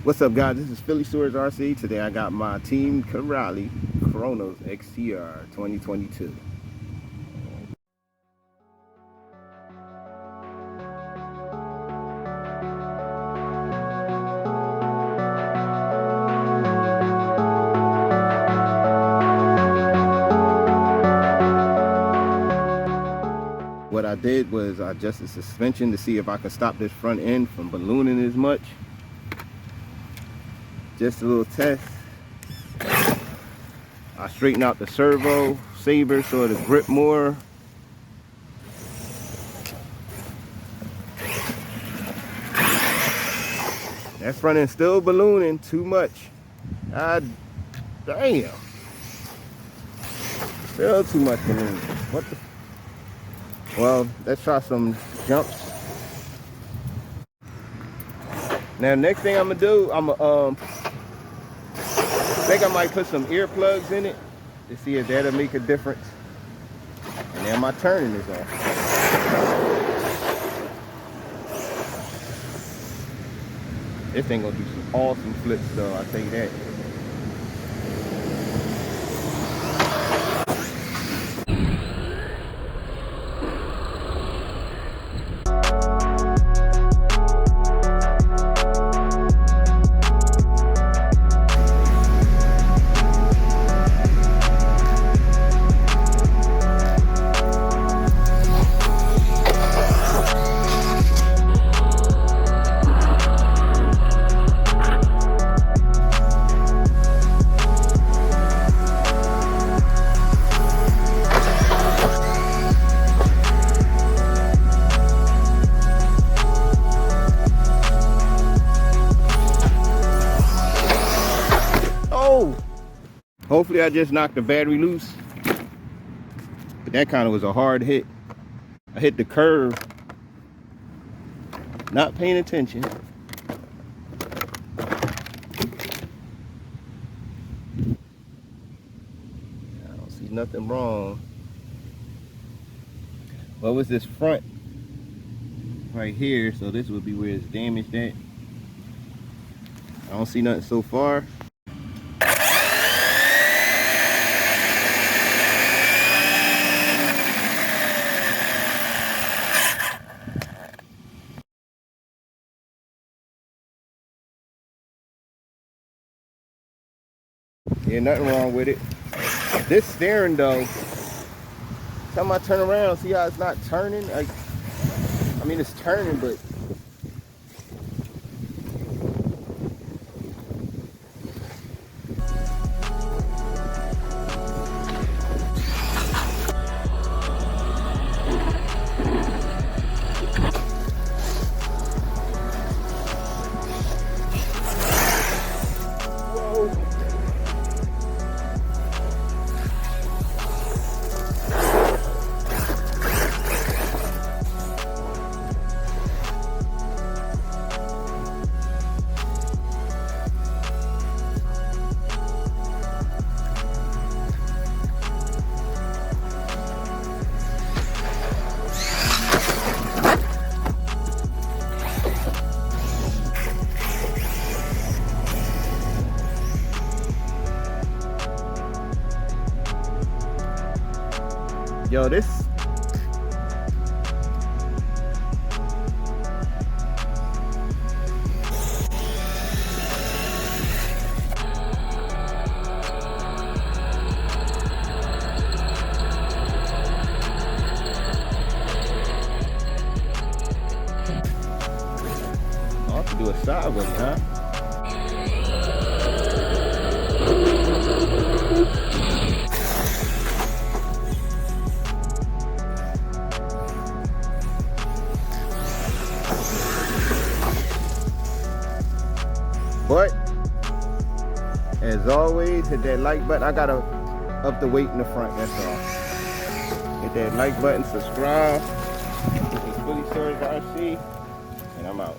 What's up, guys? This is Phillyswords RC. Today I got my team Corally Kronos XTR 2022. What I did was I adjusted suspension to see if I could stop this front end from ballooning as much. Just a little test. I straightened out the servo saber so it'll grip more. That front end still ballooning too much. Damn. Still too much ballooning. What the? Well, let's try some jumps. Now, next thing I'm gonna do, I think I might put some earplugs in it to see if that'll make a difference. And then my turning is on. This thing gonna do some awesome flips though, I'll tell you that. Hopefully I just knocked the battery loose, but that kind of was a hard hit. I hit the curve, not paying attention. I don't see nothing wrong. What was this front right here? So this would be where it's damaged at. I don't see nothing so far. Yeah, nothing wrong with it. This steering though, time I turn around, see how it's not turning? Like, I mean, it's turning, but yo, this I'll have to do a sideways, huh? But as always, hit that like button. I gotta up the weight in the front, that's all. Hit that like button, subscribe. This is Phillyswords RC, and I'm out.